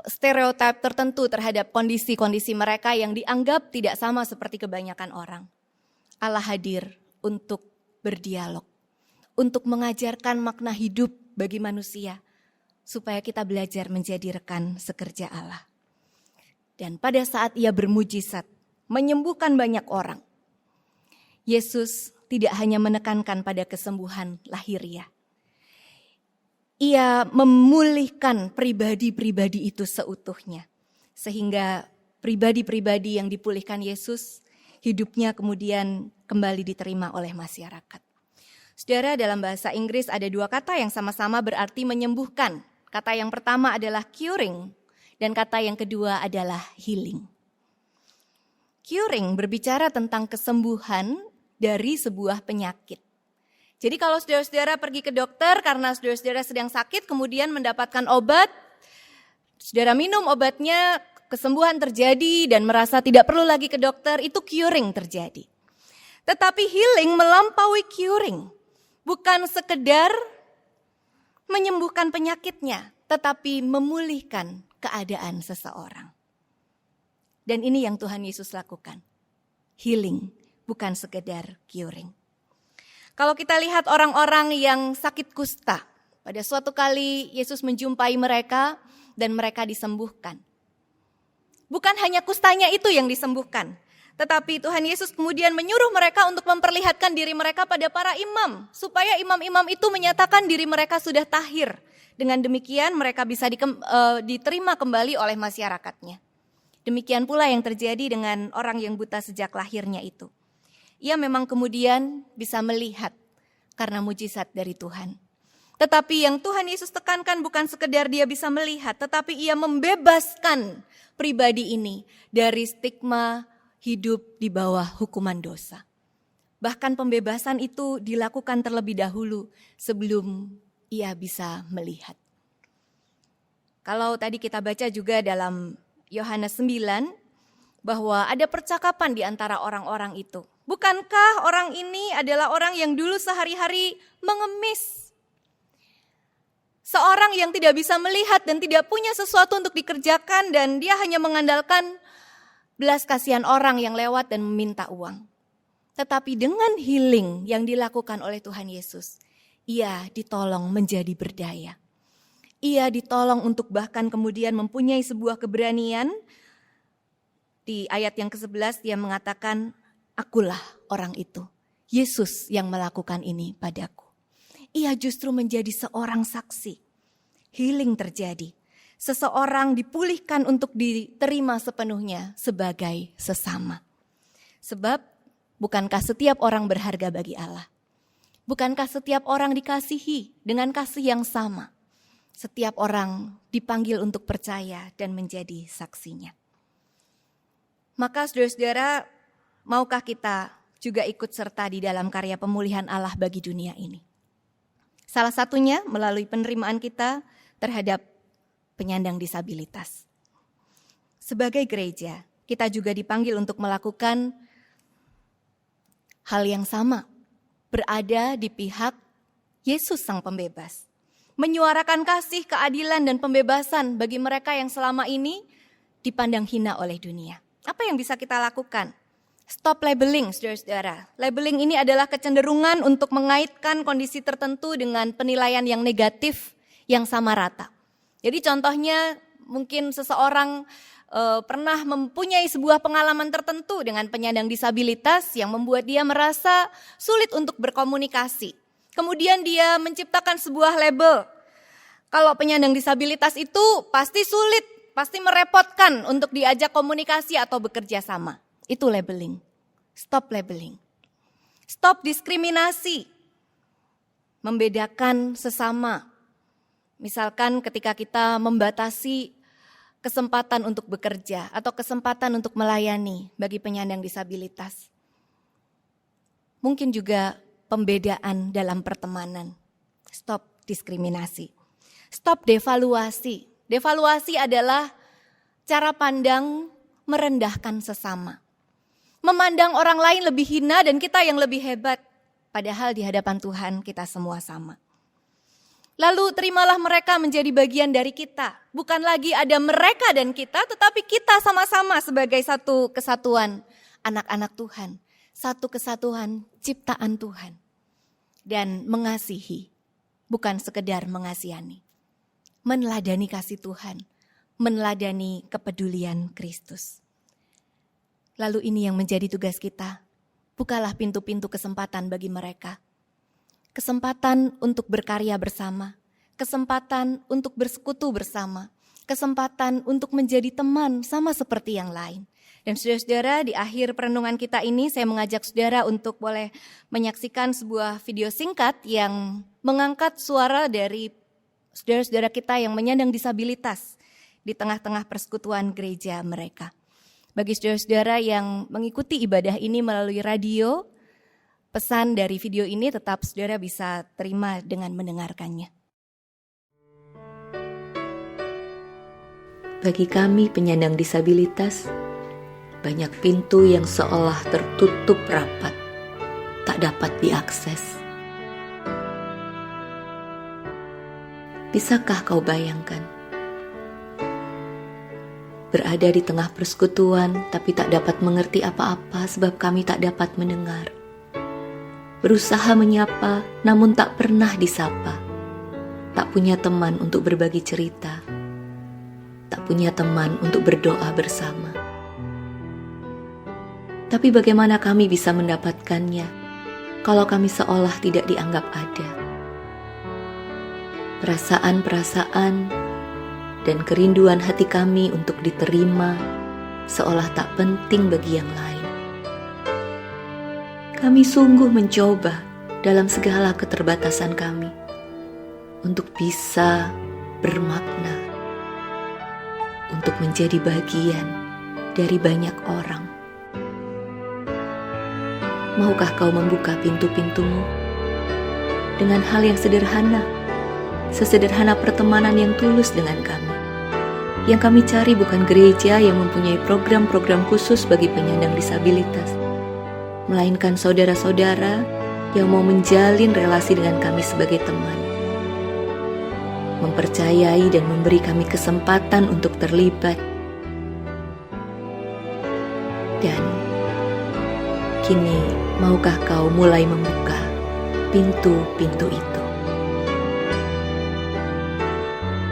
stereotip tertentu terhadap kondisi-kondisi mereka yang dianggap tidak sama seperti kebanyakan orang. Allah hadir untuk berdialog, untuk mengajarkan makna hidup bagi manusia, supaya kita belajar menjadi rekan sekerja Allah. Dan pada saat ia bermujizat, menyembuhkan banyak orang, Yesus tidak hanya menekankan pada kesembuhan lahiriah. Ia memulihkan pribadi-pribadi itu seutuhnya. Sehingga pribadi-pribadi yang dipulihkan Yesus, hidupnya kemudian kembali diterima oleh masyarakat. Saudara, dalam bahasa Inggris ada dua kata yang sama-sama berarti menyembuhkan. Kata yang pertama adalah curing, dan kata yang kedua adalah healing. Curing berbicara tentang kesembuhan dari sebuah penyakit. Jadi kalau saudara-saudara pergi ke dokter karena saudara-saudara sedang sakit, kemudian mendapatkan obat, saudara minum obatnya, kesembuhan terjadi dan merasa tidak perlu lagi ke dokter, itu curing terjadi. Tetapi healing melampaui curing, bukan sekedar menyembuhkan penyakitnya, tetapi memulihkan keadaan seseorang. Dan ini yang Tuhan Yesus lakukan, healing, bukan sekedar curing. Kalau kita lihat orang-orang yang sakit kusta, pada suatu kali Yesus menjumpai mereka dan mereka disembuhkan. Bukan hanya kustanya itu yang disembuhkan, tetapi Tuhan Yesus kemudian menyuruh mereka untuk memperlihatkan diri mereka pada para imam, supaya imam-imam itu menyatakan diri mereka sudah tahir. Dengan demikian mereka bisa diterima kembali oleh masyarakatnya. Demikian pula yang terjadi dengan orang yang buta sejak lahirnya itu. Ia memang kemudian bisa melihat karena mujizat dari Tuhan. Tetapi yang Tuhan Yesus tekankan bukan sekedar dia bisa melihat, tetapi ia membebaskan pribadi ini dari stigma hidup di bawah hukuman dosa. Bahkan pembebasan itu dilakukan terlebih dahulu sebelum ia bisa melihat. Kalau tadi kita baca juga dalam Yohanes 9, bahwa ada percakapan di antara orang-orang itu. Bukankah orang ini adalah orang yang dulu sehari-hari mengemis? Seorang yang tidak bisa melihat dan tidak punya sesuatu untuk dikerjakan dan dia hanya mengandalkan belas kasihan orang yang lewat dan meminta uang. Tetapi dengan healing yang dilakukan oleh Tuhan Yesus, ia ditolong menjadi berdaya. Ia ditolong untuk bahkan kemudian mempunyai sebuah keberanian. Di ayat yang ke-11 dia mengatakan, akulah orang itu, Yesus yang melakukan ini padaku. Ia justru menjadi seorang saksi. Healing terjadi. Seseorang dipulihkan untuk diterima sepenuhnya sebagai sesama. Sebab bukankah setiap orang berharga bagi Allah? Bukankah setiap orang dikasihi dengan kasih yang sama? Setiap orang dipanggil untuk percaya dan menjadi saksinya. Maka saudara-saudara, maukah kita juga ikut serta di dalam karya pemulihan Allah bagi dunia ini? Salah satunya melalui penerimaan kita terhadap penyandang disabilitas. Sebagai gereja, kita juga dipanggil untuk melakukan hal yang sama, berada di pihak Yesus Sang Pembebas. Menyuarakan kasih, keadilan, dan pembebasan bagi mereka yang selama ini dipandang hina oleh dunia. Apa yang bisa kita lakukan? Stop labeling, saudara-saudara. Labeling ini adalah kecenderungan untuk mengaitkan kondisi tertentu dengan penilaian yang negatif yang sama rata. Jadi contohnya mungkin seseorang pernah mempunyai sebuah pengalaman tertentu dengan penyandang disabilitas yang membuat dia merasa sulit untuk berkomunikasi. Kemudian dia menciptakan sebuah label. Kalau penyandang disabilitas itu pasti sulit, pasti merepotkan untuk diajak komunikasi atau bekerja sama. Itu labeling. Stop labeling. Stop diskriminasi. Membedakan sesama. Misalkan ketika kita membatasi kesempatan untuk bekerja atau kesempatan untuk melayani bagi penyandang disabilitas. Mungkin juga pembedaan dalam pertemanan. Stop diskriminasi. Stop devaluasi. Devaluasi adalah cara pandang merendahkan sesama. Memandang orang lain lebih hina dan kita yang lebih hebat. Padahal di hadapan Tuhan kita semua sama. Lalu terimalah mereka menjadi bagian dari kita. Bukan lagi ada mereka dan kita, tetapi kita sama-sama sebagai satu kesatuan anak-anak Tuhan. Satu kesatuan ciptaan Tuhan. Dan mengasihi, bukan sekedar mengasihani. Meneladani kasih Tuhan, meneladani kepedulian Kristus. Lalu ini yang menjadi tugas kita. Bukalah pintu-pintu kesempatan bagi mereka. Kesempatan untuk berkarya bersama, kesempatan untuk bersekutu bersama, kesempatan untuk menjadi teman sama seperti yang lain. Dan saudara-saudara, di akhir perenungan kita ini saya mengajak saudara untuk boleh menyaksikan sebuah video singkat yang mengangkat suara dari saudara-saudara kita yang menyandang disabilitas di tengah-tengah persekutuan gereja mereka. Bagi saudara-saudara yang mengikuti ibadah ini melalui radio, pesan dari video ini tetap saudara bisa terima dengan mendengarkannya. Bagi kami penyandang disabilitas, banyak pintu yang seolah tertutup rapat, tak dapat diakses. Bisakah kau bayangkan? Berada di tengah persekutuan tapi tak dapat mengerti apa-apa sebab kami tak dapat mendengar. Berusaha menyapa namun tak pernah disapa. Tak punya teman untuk berbagi cerita. Tak punya teman untuk berdoa bersama. Tapi bagaimana kami bisa mendapatkannya kalau kami seolah tidak dianggap ada? Perasaan-perasaan dan kerinduan hati kami untuk diterima seolah tak penting bagi yang lain. Kami sungguh mencoba dalam segala keterbatasan kami untuk bisa bermakna, untuk menjadi bagian dari banyak orang. Maukah kau membuka pintu-pintumu dengan hal yang sederhana, sesederhana pertemanan yang tulus dengan kami? Yang kami cari bukan gereja yang mempunyai program-program khusus bagi penyandang disabilitas, melainkan saudara-saudara yang mau menjalin relasi dengan kami sebagai teman, mempercayai dan memberi kami kesempatan untuk terlibat. Dan kini maukah kau mulai membuka pintu-pintu itu?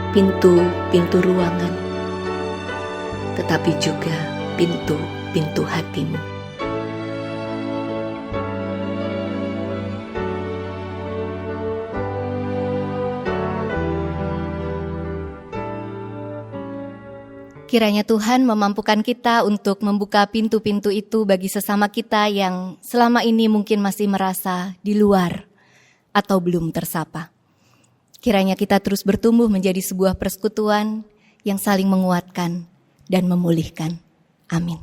Pintu-pintu ruangan, tetapi juga pintu-pintu hatimu. Kiranya Tuhan memampukan kita untuk membuka pintu-pintu itu bagi sesama kita yang selama ini mungkin masih merasa di luar atau belum tersapa. Kiranya kita terus bertumbuh menjadi sebuah persekutuan yang saling menguatkan dan memulihkan. Amin.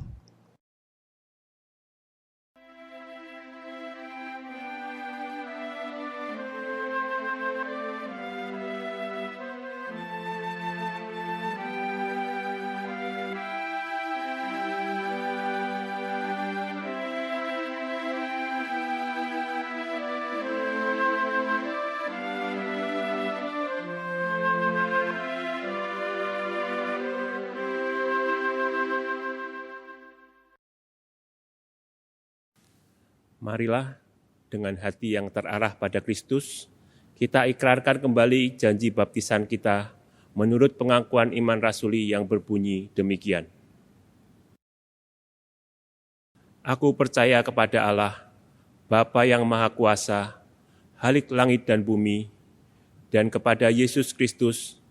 Marilah dengan hati yang terarah pada Kristus, kita ikrarkan kembali janji baptisan kita menurut pengakuan iman rasuli yang berbunyi demikian. Aku percaya kepada Allah, Bapa yang Maha Kuasa, Khalik langit dan bumi, dan kepada Yesus Kristus,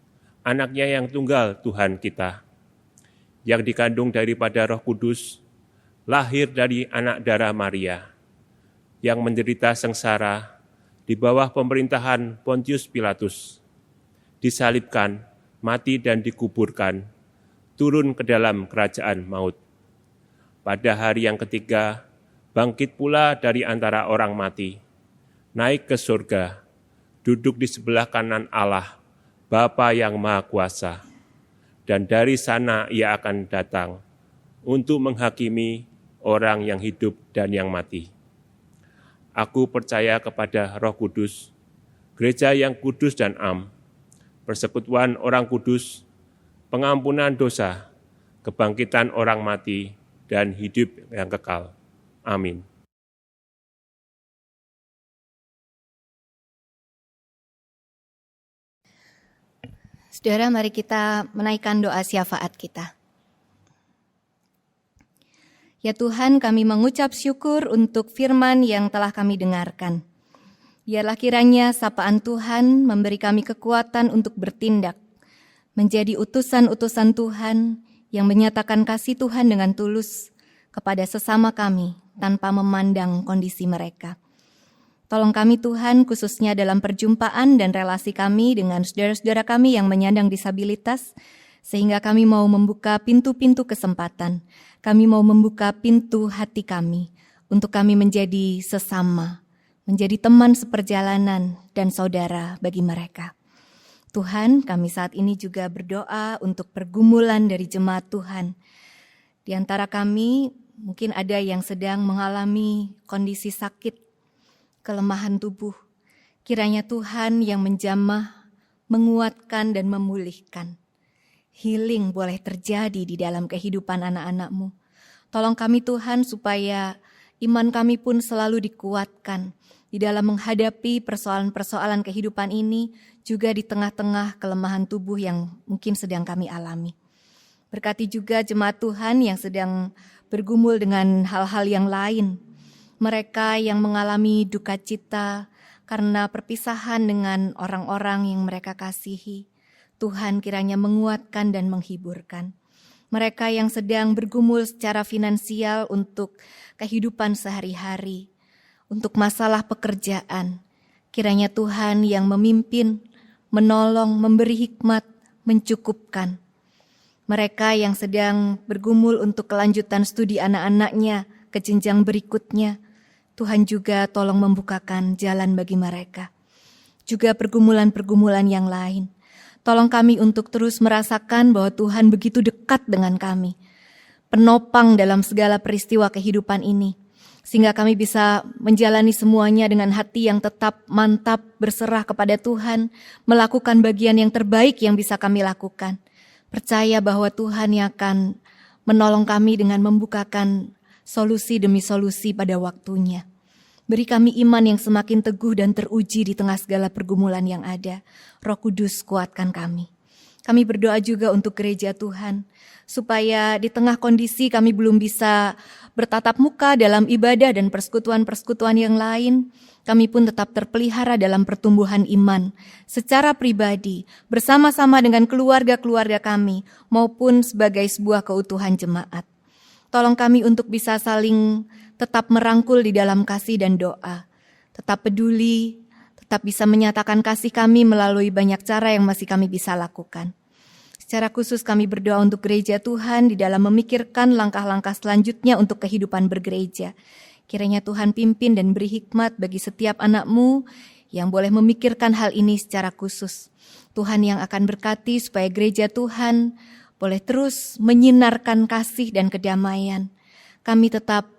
Anaknya yang tunggal Tuhan kita, yang dikandung daripada Roh Kudus, lahir dari anak darah Maria, yang menderita sengsara di bawah pemerintahan Pontius Pilatus, disalibkan, mati dan dikuburkan, turun ke dalam kerajaan maut. Pada hari yang ketiga, bangkit pula dari antara orang mati, naik ke surga, duduk di sebelah kanan Allah, Bapa yang Maha Kuasa, dan dari sana ia akan datang untuk menghakimi orang yang hidup dan yang mati. Aku percaya kepada Roh Kudus, gereja yang kudus dan am, persekutuan orang kudus, pengampunan dosa, kebangkitan orang mati, dan hidup yang kekal. Amin. Saudara, mari kita menaikkan doa syafaat kita. Ya Tuhan, kami mengucap syukur untuk firman yang telah kami dengarkan. Biarlah kiranya sapaan Tuhan memberi kami kekuatan untuk bertindak, menjadi utusan-utusan Tuhan yang menyatakan kasih Tuhan dengan tulus kepada sesama kami tanpa memandang kondisi mereka. Tolong kami Tuhan, khususnya dalam perjumpaan dan relasi kami dengan saudara-saudara kami yang menyandang disabilitas, sehingga kami mau membuka pintu-pintu kesempatan. Kami mau membuka pintu hati kami untuk kami menjadi sesama, menjadi teman seperjalanan dan saudara bagi mereka. Tuhan, kami saat ini juga berdoa untuk pergumulan dari jemaat Tuhan. Di antara kami mungkin ada yang sedang mengalami kondisi sakit, kelemahan tubuh. Kiranya Tuhan yang menjamah, menguatkan dan memulihkan. Healing boleh terjadi di dalam kehidupan anak-anak-Mu. Tolong kami Tuhan supaya iman kami pun selalu dikuatkan di dalam menghadapi persoalan-persoalan kehidupan ini, juga di tengah-tengah kelemahan tubuh yang mungkin sedang kami alami. Berkati juga jemaat Tuhan yang sedang bergumul dengan hal-hal yang lain. Mereka yang mengalami duka cita karena perpisahan dengan orang-orang yang mereka kasihi. Tuhan kiranya menguatkan dan menghiburkan. Mereka yang sedang bergumul secara finansial untuk kehidupan sehari-hari, untuk masalah pekerjaan. Kiranya Tuhan yang memimpin, menolong, memberi hikmat, mencukupkan. Mereka yang sedang bergumul untuk kelanjutan studi anak-anaknya ke jenjang berikutnya, Tuhan juga tolong membukakan jalan bagi mereka. Juga pergumulan-pergumulan yang lain. Tolong kami untuk terus merasakan bahwa Tuhan begitu dekat dengan kami. Penopang dalam segala peristiwa kehidupan ini. Sehingga kami bisa menjalani semuanya dengan hati yang tetap mantap, berserah kepada Tuhan, melakukan bagian yang terbaik yang bisa kami lakukan. Percaya bahwa Tuhan yang akan menolong kami dengan membukakan solusi demi solusi pada waktunya. Beri kami iman yang semakin teguh dan teruji di tengah segala pergumulan yang ada. Roh Kudus kuatkan kami. Kami berdoa juga untuk gereja Tuhan, supaya di tengah kondisi kami belum bisa bertatap muka dalam ibadah dan persekutuan-persekutuan yang lain, kami pun tetap terpelihara dalam pertumbuhan iman secara pribadi, bersama-sama dengan keluarga-keluarga kami, maupun sebagai sebuah keutuhan jemaat. Tolong kami untuk bisa saling tetap merangkul di dalam kasih dan doa, tetap peduli, tetap bisa menyatakan kasih kami melalui banyak cara yang masih kami bisa lakukan. Secara khusus kami berdoa untuk gereja Tuhan di dalam memikirkan langkah-langkah selanjutnya untuk kehidupan bergereja. Kiranya Tuhan pimpin dan beri hikmat bagi setiap anak-Mu yang boleh memikirkan hal ini secara khusus. Tuhan yang akan berkati supaya gereja Tuhan boleh terus menyinarkan kasih dan kedamaian. Kami tetap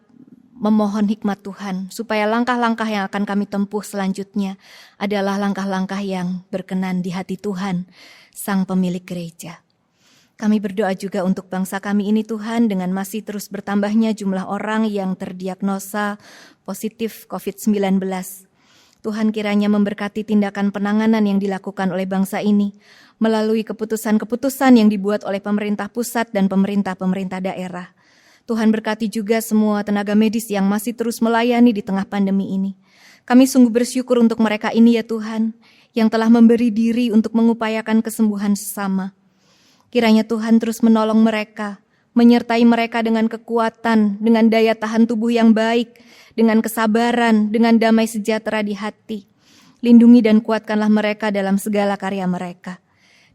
memohon hikmat Tuhan supaya langkah-langkah yang akan kami tempuh selanjutnya adalah langkah-langkah yang berkenan di hati Tuhan, Sang Pemilik Gereja. Kami berdoa juga untuk bangsa kami ini Tuhan, dengan masih terus bertambahnya jumlah orang yang terdiagnosa positif COVID-19. Tuhan kiranya memberkati tindakan penanganan yang dilakukan oleh bangsa ini melalui keputusan-keputusan yang dibuat oleh pemerintah pusat dan pemerintah daerah. Tuhan berkati juga semua tenaga medis yang masih terus melayani di tengah pandemi ini. Kami sungguh bersyukur untuk mereka ini ya Tuhan, yang telah memberi diri untuk mengupayakan kesembuhan sesama. Kiranya Tuhan terus menolong mereka, menyertai mereka dengan kekuatan, dengan daya tahan tubuh yang baik, dengan kesabaran, dengan damai sejahtera di hati. Lindungi dan kuatkanlah mereka dalam segala karya mereka.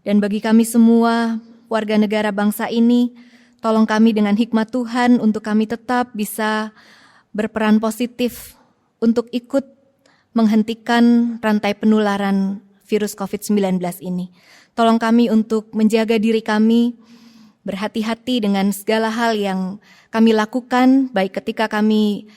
Dan bagi kami semua, warga negara bangsa ini, tolong kami dengan hikmat Tuhan untuk kami tetap bisa berperan positif untuk ikut menghentikan rantai penularan virus COVID-19 ini. Tolong kami untuk menjaga diri kami, berhati-hati dengan segala hal yang kami lakukan, baik ketika kami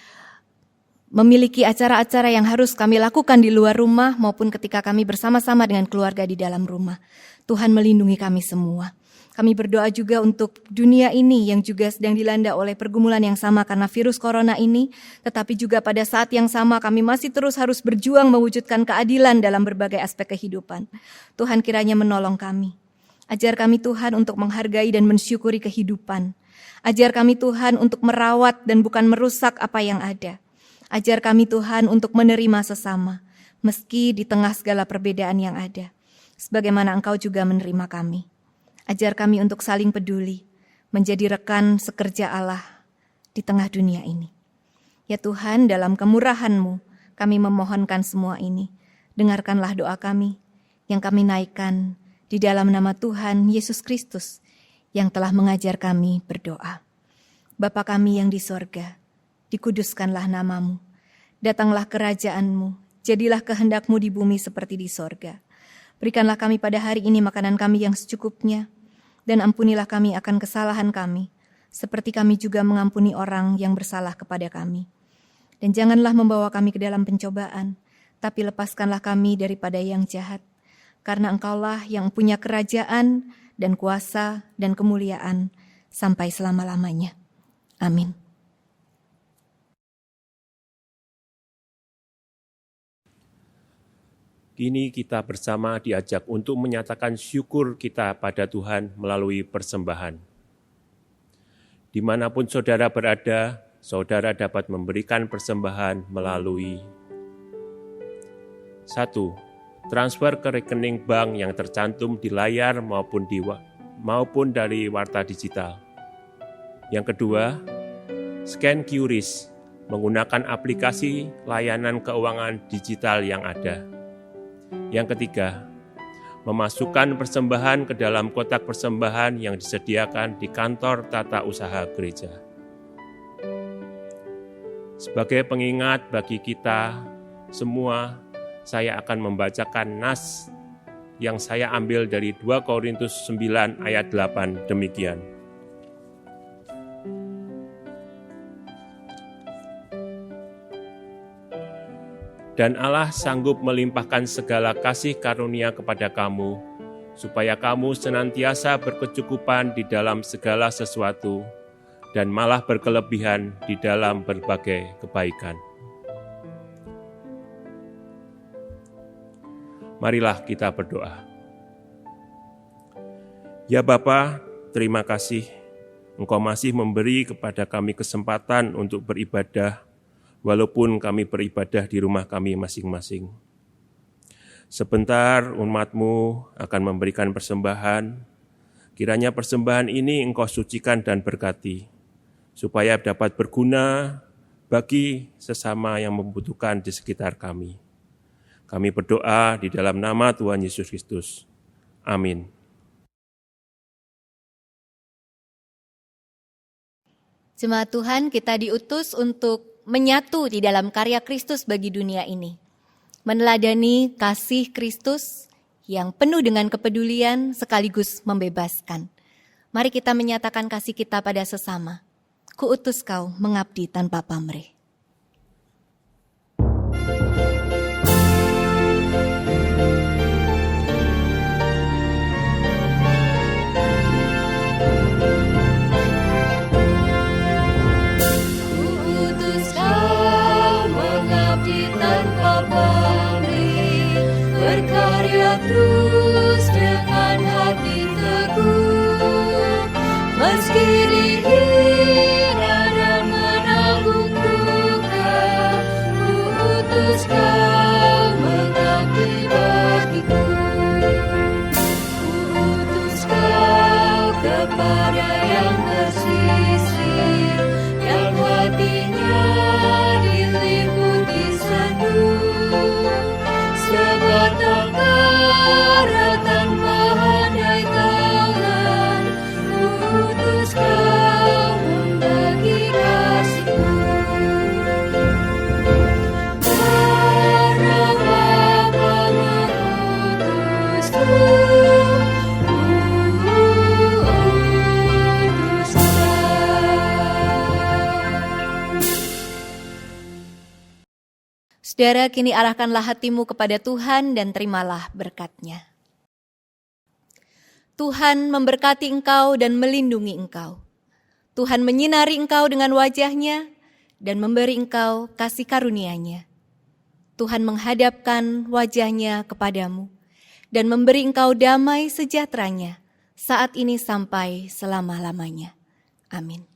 memiliki acara-acara yang harus kami lakukan di luar rumah, maupun ketika kami bersama-sama dengan keluarga di dalam rumah. Tuhan melindungi kami semua. Kami berdoa juga untuk dunia ini yang juga sedang dilanda oleh pergumulan yang sama karena virus corona ini, tetapi juga pada saat yang sama kami masih terus harus berjuang mewujudkan keadilan dalam berbagai aspek kehidupan. Tuhan kiranya menolong kami. Ajar kami Tuhan untuk menghargai dan mensyukuri kehidupan. Ajar kami Tuhan untuk merawat dan bukan merusak apa yang ada. Ajar kami Tuhan untuk menerima sesama, meski di tengah segala perbedaan yang ada. Sebagaimana Engkau juga menerima kami. Ajar kami untuk saling peduli, menjadi rekan sekerja Allah di tengah dunia ini. Ya Tuhan, dalam kemurahan-Mu, kami memohonkan semua ini. Dengarkanlah doa kami, yang kami naikkan di dalam nama Tuhan Yesus Kristus, yang telah mengajar kami berdoa. Bapa kami yang di sorga, dikuduskanlah nama-Mu. Datanglah kerajaan-Mu, jadilah kehendak-Mu di bumi seperti di sorga. Berikanlah kami pada hari ini makanan kami yang secukupnya, dan ampunilah kami akan kesalahan kami, seperti kami juga mengampuni orang yang bersalah kepada kami. Dan janganlah membawa kami ke dalam pencobaan, tapi lepaskanlah kami daripada yang jahat, karena Engkaulah yang punya kerajaan dan kuasa dan kemuliaan sampai selama-lamanya. Amin. Kini kita bersama diajak untuk menyatakan syukur kita pada Tuhan melalui persembahan. Dimanapun saudara berada, saudara dapat memberikan persembahan melalui 1. Transfer ke rekening bank yang tercantum di layar maupun dari warta digital. Yang kedua, scan QRIS menggunakan aplikasi layanan keuangan digital yang ada. Yang ketiga, memasukkan persembahan ke dalam kotak persembahan yang disediakan di kantor tata usaha gereja. Sebagai pengingat bagi kita semua, saya akan membacakan nas yang saya ambil dari 2 Korintus 9 ayat 8 demikian. Dan Allah sanggup melimpahkan segala kasih karunia kepada kamu, supaya kamu senantiasa berkecukupan di dalam segala sesuatu, dan malah berkelebihan di dalam berbagai kebaikan. Marilah kita berdoa. Ya Bapa, terima kasih Engkau masih memberi kepada kami kesempatan untuk beribadah, walaupun kami beribadah di rumah kami masing-masing. Sebentar umat-Mu akan memberikan persembahan, kiranya persembahan ini Engkau sucikan dan berkati, supaya dapat berguna bagi sesama yang membutuhkan di sekitar kami. Kami berdoa di dalam nama Tuhan Yesus Kristus. Amin. Jemaat Tuhan, kita diutus untuk menyatu di dalam karya Kristus bagi dunia ini. Meneladani kasih Kristus yang penuh dengan kepedulian sekaligus membebaskan. Mari kita menyatakan kasih kita pada sesama. Kuutus kau mengabdi tanpa pamrih. Berkarya terus dengan hati teguh, meski dihina tenggara tanpa handai kaulan, utus kau membagi kasih-Mu. Roh Bapa mengutus-Ku, Saudara, kini arahkanlah hatimu kepada Tuhan dan terimalah berkat-Nya. Tuhan memberkati engkau dan melindungi engkau. Tuhan menyinari engkau dengan wajah-Nya dan memberi engkau kasih karunia-Nya. Tuhan menghadapkan wajah-Nya kepadamu dan memberi engkau damai sejahtera-Nya saat ini sampai selama-lamanya. Amin.